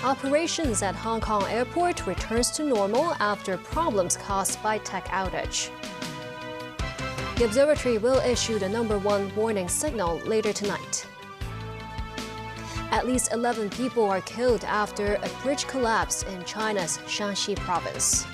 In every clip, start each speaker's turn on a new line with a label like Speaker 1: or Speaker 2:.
Speaker 1: Operations at Hong Kong airport returns to normal after problems caused by tech outage. The observatory will issue the #1 warning signal later tonight. At least 11 people are killed after a bridge collapsed in China's Shanxi province.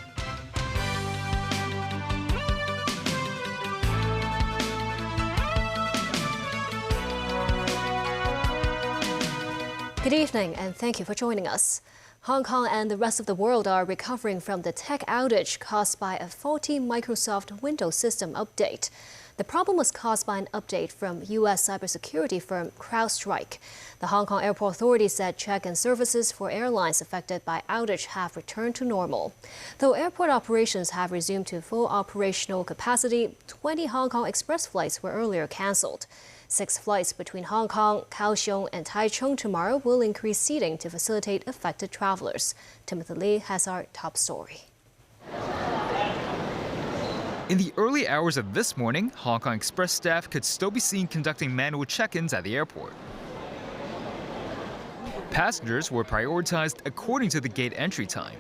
Speaker 1: Good evening, and thank you for joining us. Hong Kong and the rest of the world are recovering from the tech outage caused by a faulty Microsoft Windows system update. The problem was caused by an update from U.S. cybersecurity firm CrowdStrike. The Hong Kong Airport Authority said check-in services for airlines affected by outage have returned to normal. Though airport operations have resumed to full operational capacity, 20 Hong Kong Express flights were earlier cancelled. 6 flights between Hong Kong, Kaohsiung, and Taichung tomorrow will increase seating to facilitate affected travelers. Timothy Lee has our top story.
Speaker 2: In the early hours of this morning, Hong Kong Express staff could still be seen conducting manual check-ins at the airport. Passengers were prioritized according to the gate entry time.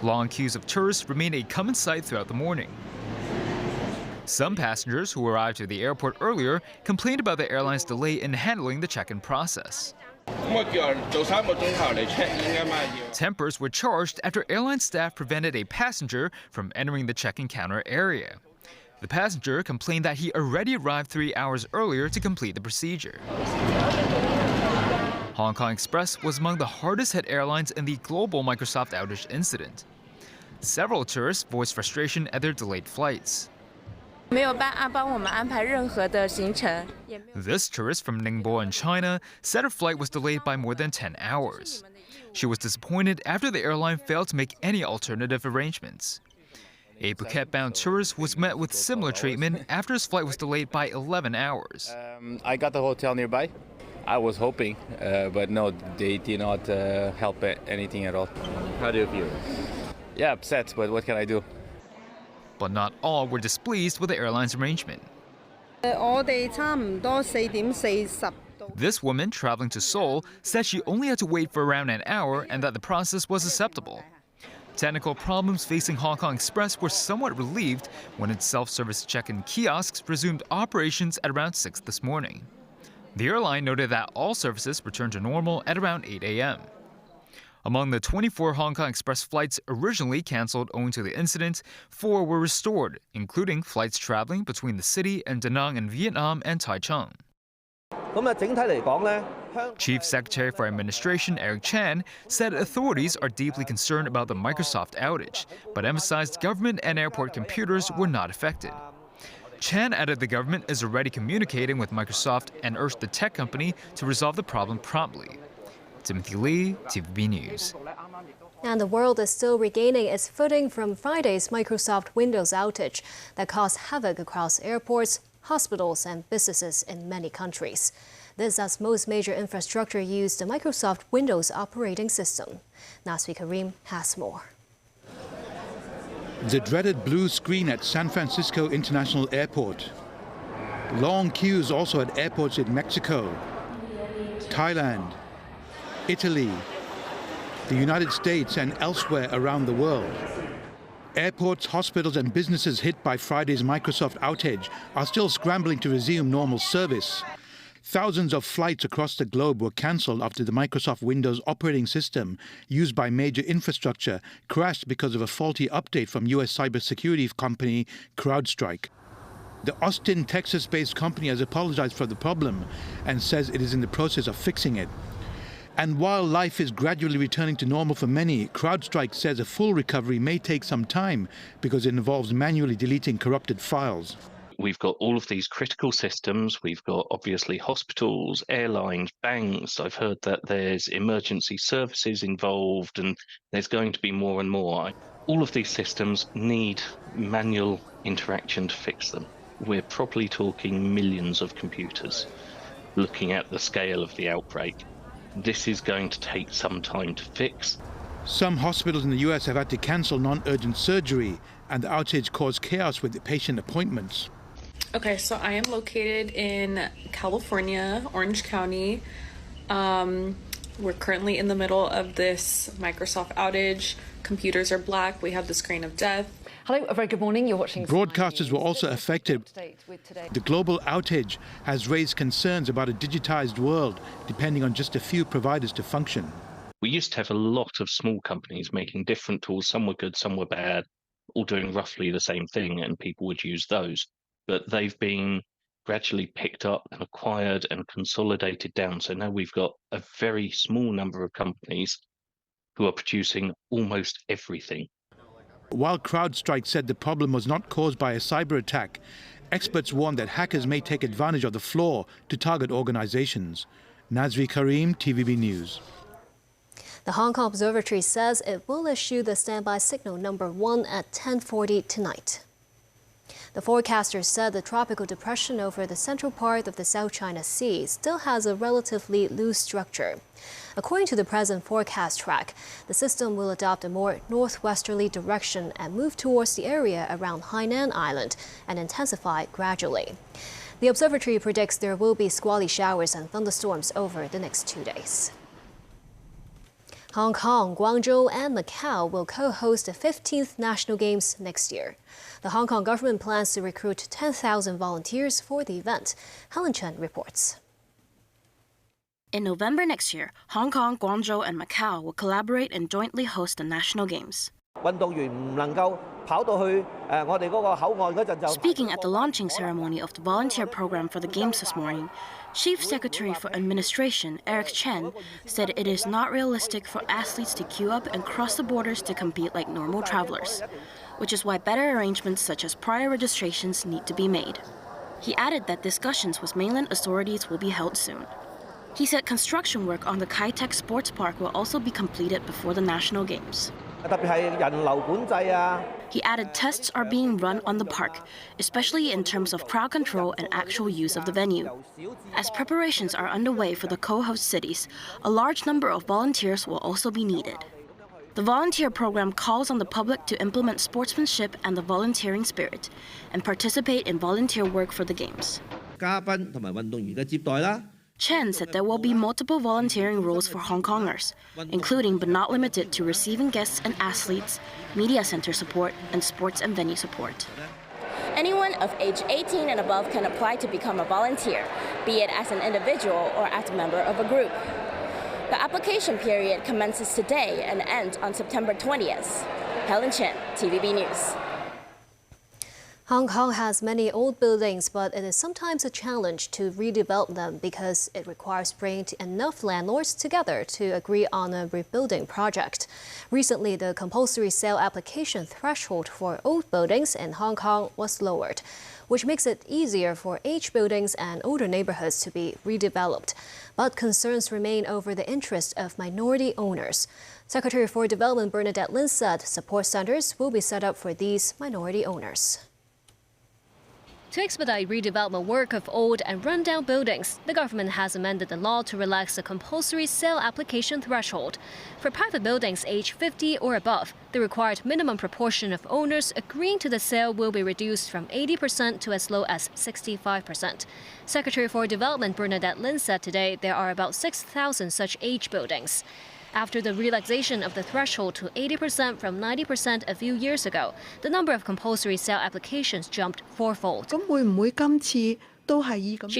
Speaker 2: Long queues of tourists remained a common sight throughout the morning. Some passengers who arrived at the airport earlier complained about the airline's delay in handling the check-in process. Tempers were charged after airline staff prevented a passenger from entering the check-in counter area. The passenger complained that he already arrived 3 hours earlier to complete the procedure. Hong Kong Express was among the hardest-hit airlines in the global Microsoft outage incident. Several tourists voiced frustration at their delayed flights. This tourist from Ningbo in China said her flight was delayed by more than 10 hours. She was disappointed after the airline failed to make any alternative arrangements. A Phuket-bound tourist was met with similar treatment after his flight was delayed by 11 hours.
Speaker 3: I got the hotel nearby. I was hoping, but no, they did not help anything at all. How do you feel? Yeah, upset, but what can I do?
Speaker 2: But not all were displeased with the airline's arrangement. This woman traveling to Seoul said she only had to wait for around an hour and that the process was acceptable. Technical problems facing Hong Kong Express were somewhat relieved when its self-service check-in kiosks resumed operations at around 6 this morning. The airline noted that all services returned to normal at around 8 a.m. Among the 24 Hong Kong Express flights originally cancelled owing to the incident, 4 were restored, including flights traveling between the city and Da Nang in Vietnam and Taichung. Chief Secretary for Administration Eric Chan said authorities are deeply concerned about the Microsoft outage, but emphasized government and airport computers were not affected. Chan added the government is already communicating with Microsoft and urged the tech company to resolve the problem promptly. Timothy Lee, TVB News.
Speaker 1: And the world is still regaining its footing from Friday's Microsoft Windows outage that caused havoc across airports, hospitals, and businesses in many countries. This as most major infrastructure used the Microsoft Windows operating system. Naswi Karim has more.
Speaker 4: The dreaded blue screen at San Francisco International Airport. Long queues also at airports in Mexico, Thailand, Italy, the United States, and elsewhere around the world. Airports, hospitals, and businesses hit by Friday's Microsoft outage are still scrambling to resume normal service. Thousands of flights across the globe were cancelled after the Microsoft Windows operating system used by major infrastructure crashed because of a faulty update from U.S. cybersecurity company CrowdStrike. The Austin, Texas-based company has apologized for the problem and says it is in the process of fixing it. And while life is gradually returning to normal for many, CrowdStrike says a full recovery may take some time because it involves manually deleting corrupted files.
Speaker 5: We've got all of these critical systems. We've got obviously hospitals, airlines, banks. I've heard that there's emergency services involved and there's going to be more and more. All of these systems need manual interaction to fix them. We're probably talking millions of computers looking at the scale of the outbreak. This is going to take some time to fix.
Speaker 4: Some hospitals in the US have had to cancel non-urgent surgery, and the outage caused chaos with the patient appointments.
Speaker 6: Okay, so I am located in California, Orange County. We're currently in the middle of this Microsoft outage. Computers are black. We have the screen of death.
Speaker 7: Hello, a very good morning. You're watching.
Speaker 4: Broadcasters were also affected. The global outage has raised concerns about a digitized world, depending on just a few providers to function.
Speaker 5: We used to have a lot of small companies making different tools. Some were good, some were bad, all doing roughly the same thing, and people would use those. But they've been gradually picked up and acquired and consolidated down. So now we've got a very small number of companies who are producing almost everything.
Speaker 4: While CrowdStrike said the problem was not caused by a cyber attack, experts warn that hackers may take advantage of the flaw to target organizations. Nazri Karim, TVB News.
Speaker 1: The Hong Kong Observatory says it will issue the standby signal number 1 at 10:40 tonight. The forecaster said the tropical depression over the central part of the South China Sea still has a relatively loose structure. According to the present forecast track, the system will adopt a more northwesterly direction and move towards the area around Hainan Island and intensify gradually. The observatory predicts there will be squally showers and thunderstorms over the next 2 days. Hong Kong, Guangzhou, and Macau will co-host the 15th National Games next year. The Hong Kong government plans to recruit 10,000 volunteers for the event. Helen Chen reports.
Speaker 8: In November next year, Hong Kong, Guangzhou, and Macau will collaborate and jointly host the National Games. Speaking at the launching ceremony of the volunteer program for the Games this morning, Chief Secretary for Administration Eric Chen said it is not realistic for athletes to queue up and cross the borders to compete like normal travelers, which is why better arrangements such as prior registrations need to be made. He added that discussions with mainland authorities will be held soon. He said construction work on the Kai-Tak Sports Park will also be completed before the National Games. He added tests are being run on the park, especially in terms of crowd control and actual use of the venue. As preparations are underway for the co-host cities, a large number of volunteers will also be needed. The volunteer program calls on the public to implement sportsmanship and the volunteering spirit and participate in volunteer work for the Games. Chen said there will be multiple volunteering roles for Hong Kongers, including but not limited to receiving guests and athletes, media center support, and sports and venue support.
Speaker 9: Anyone of age 18 and above can apply to become a volunteer, be it as an individual or as a member of a group. The application period commences today and ends on September 20th. Helen Chen, TVB News.
Speaker 1: Hong Kong has many old buildings, but it is sometimes a challenge to redevelop them because it requires bringing enough landlords together to agree on a rebuilding project. Recently, the compulsory sale application threshold for old buildings in Hong Kong was lowered, which makes it easier for aged buildings and older neighborhoods to be redeveloped. But concerns remain over the interest of minority owners. Secretary for Development Bernadette Lin said support centers will be set up for these minority owners. To expedite redevelopment work of old and run-down buildings, the government has amended the law to relax the compulsory sale application threshold. For private buildings aged 50 or above, the required minimum proportion of owners agreeing to the sale will be reduced from 80% to as low as 65%. Secretary for Development Bernadette Lin said today there are about 6,000 such aged buildings. After the relaxation of the threshold to 80% from 90% a few years ago, the number of compulsory sale applications jumped fourfold. She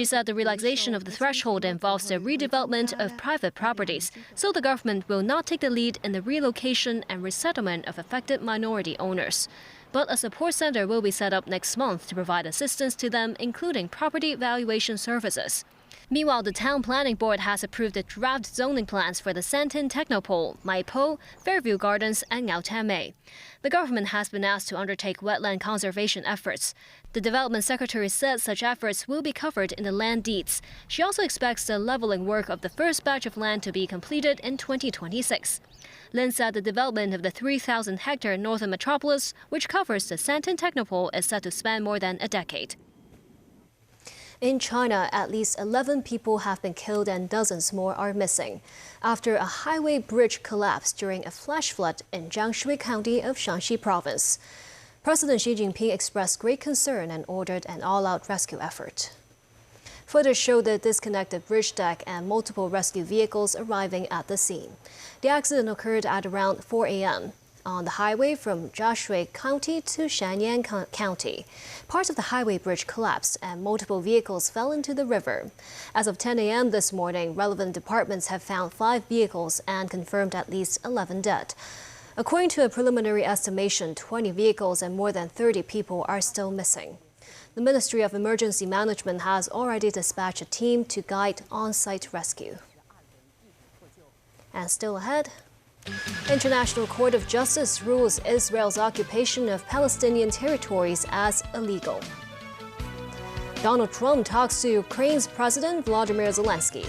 Speaker 1: said the relaxation of the threshold involves the redevelopment of private properties, so the government will not take the lead in the relocation and resettlement of affected minority owners. But a support center will be set up next month to provide assistance to them, including property valuation services. Meanwhile, the Town Planning Board has approved the draft zoning plans for the Santin Technopole, Mai Po, Fairview Gardens, and Ngau Tan Mei. The government has been asked to undertake wetland conservation efforts. The Development Secretary said such efforts will be covered in the land deeds. She also expects the leveling work of the first batch of land to be completed in 2026. Lin said the development of the 3,000-hectare northern metropolis, which covers the Santin Technopole, is set to span more than a decade. In China, at least 11 people have been killed and dozens more are missing after a highway bridge collapsed during a flash flood in Jiangsu County of Shanxi Province. President Xi Jinping expressed great concern and ordered an all-out rescue effort. Footage showed the disconnected bridge deck and multiple rescue vehicles arriving at the scene. The accident occurred at around 4 a.m. on the highway from Jiashui County to Shanyang County. Parts of the highway bridge collapsed and multiple vehicles fell into the river. As of 10 a.m. this morning, relevant departments have found 5 vehicles and confirmed at least 11 dead. According to a preliminary estimation, 20 vehicles and more than 30 people are still missing. The Ministry of Emergency Management has already dispatched a team to guide on-site rescue. And still ahead, International Court of Justice rules Israel's occupation of Palestinian territories as illegal. Donald Trump talks to Ukraine's President Volodymyr Zelensky.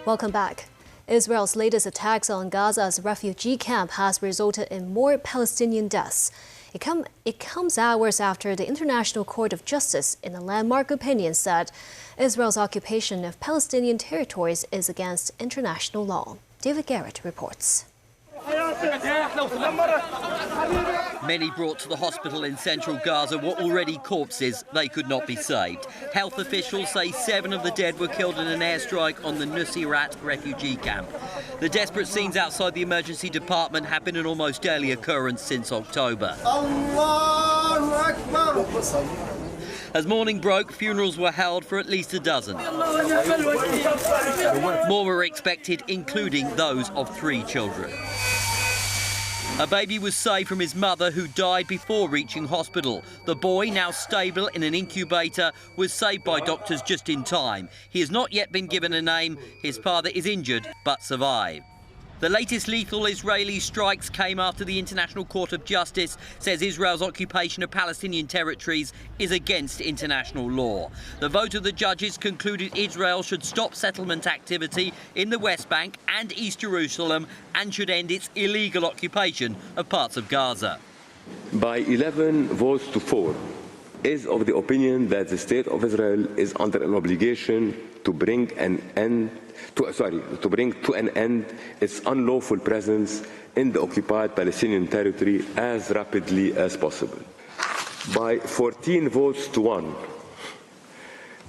Speaker 1: Welcome back. Israel's latest attacks on Gaza's refugee camp has resulted in more Palestinian deaths. It comes hours after the International Court of Justice, in a landmark opinion, said Israel's occupation of Palestinian territories is against international law. David Garrett reports.
Speaker 10: Many brought to the hospital in central Gaza were already corpses. They could not be saved. Health officials say 7 of the dead were killed in an airstrike on the Nuseirat refugee camp. The desperate scenes outside the emergency department have been an almost daily occurrence since October. As morning broke, funerals were held for at least a dozen. More were expected, including those of 3 children. A baby was saved from his mother, who died before reaching hospital. The boy, now stable in an incubator, was saved by doctors just in time. He has not yet been given a name. His father is injured but survived. The latest lethal Israeli strikes came after the International Court of Justice says Israel's occupation of Palestinian territories is against international law. The vote of the judges concluded Israel should stop settlement activity in the West Bank and East Jerusalem and should end its illegal occupation of parts of Gaza.
Speaker 11: By 11 votes to 4, is of the opinion that the State of Israel is under an obligation to bring to an end its unlawful presence in the occupied Palestinian territory as rapidly as possible. By 14 votes to 1,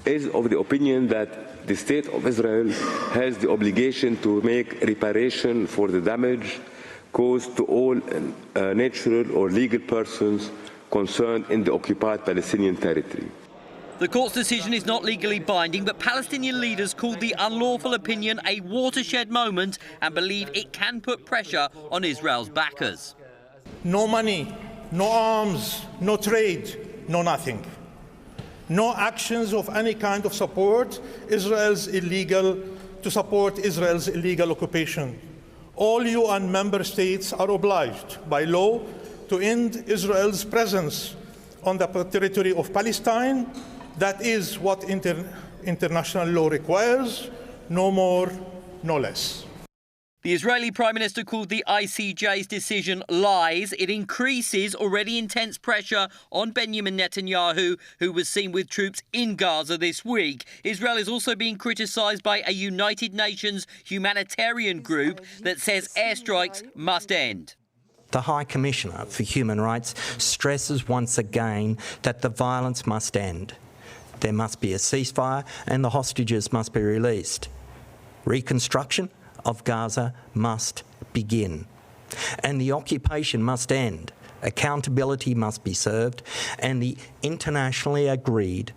Speaker 11: is of the opinion that the State of Israel has the obligation to make reparation for the damage caused to all natural or legal persons concerned in the occupied Palestinian territory.
Speaker 10: The court's decision is not legally binding, but Palestinian leaders called the unlawful opinion a watershed moment and believe it can put pressure on Israel's backers.
Speaker 12: No money, no arms, no trade, no nothing. No actions of any kind of support to support Israel's illegal occupation. All UN member states are obliged by law to end Israel's presence on the territory of Palestine. That is what international law requires, no more, no less.
Speaker 10: The Israeli Prime Minister called the ICJ's decision lies. It increases already intense pressure on Benjamin Netanyahu, who was seen with troops in Gaza this week. Israel is also being criticised by a United Nations humanitarian group that says airstrikes must end.
Speaker 13: The High Commissioner for Human Rights stresses once again that the violence must end. There must be a ceasefire and the hostages must be released. Reconstruction of Gaza must begin. And the occupation must end. Accountability must be served, and the internationally agreed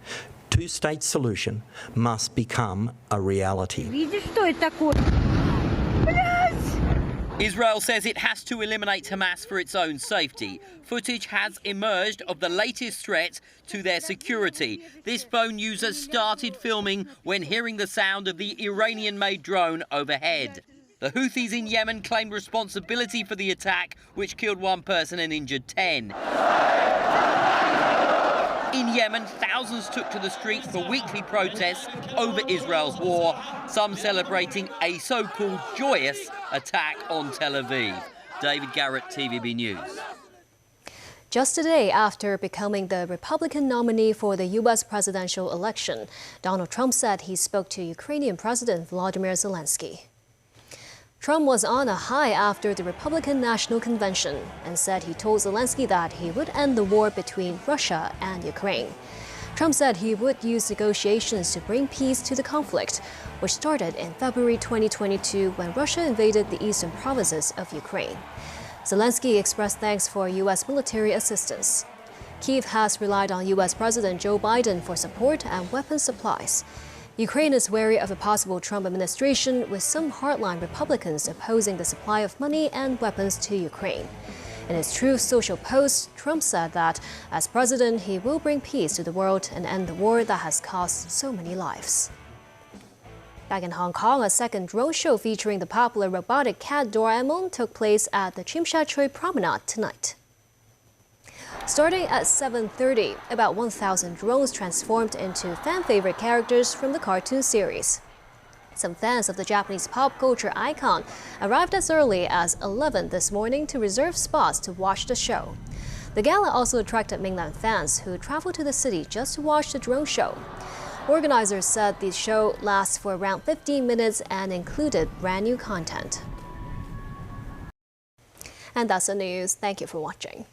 Speaker 13: two-state solution must become a reality.
Speaker 10: Israel says it has to eliminate Hamas for its own safety. Footage has emerged of the latest threat to their security. This phone user started filming when hearing the sound of the Iranian-made drone overhead. The Houthis in Yemen claimed responsibility for the attack, which killed 1 person and injured 10. In Yemen, thousands took to the streets for weekly protests over Israel's war, some celebrating a so-called joyous attack on Tel Aviv. David Garrett, TVB News.
Speaker 1: Just a day after becoming the Republican nominee for the U.S. presidential election, Donald Trump said he spoke to Ukrainian President Volodymyr Zelensky. Trump was on a high after the Republican National Convention and said he told Zelensky that he would end the war between Russia and Ukraine. Trump said he would use negotiations to bring peace to the conflict, which started in February 2022 when Russia invaded the eastern provinces of Ukraine. Zelensky expressed thanks for U.S. military assistance. Kyiv has relied on U.S. President Joe Biden for support and weapons supplies. Ukraine is wary of a possible Trump administration, with some hardline Republicans opposing the supply of money and weapons to Ukraine. In his Truth Social post, Trump said that, as president, he will bring peace to the world and end the war that has cost so many lives. Back in Hong Kong, a second drone show featuring the popular robotic cat Doraemon took place at the Tsim Sha Tsui Promenade tonight. Starting at 7:30, about 1,000 drones transformed into fan-favorite characters from the cartoon series. Some fans of the Japanese pop culture icon arrived as early as 11 this morning to reserve spots to watch the show. The gala also attracted mainland fans who traveled to the city just to watch the drone show. Organizers said the show lasts for around 15 minutes and included brand new content. And that's the news. Thank you for watching.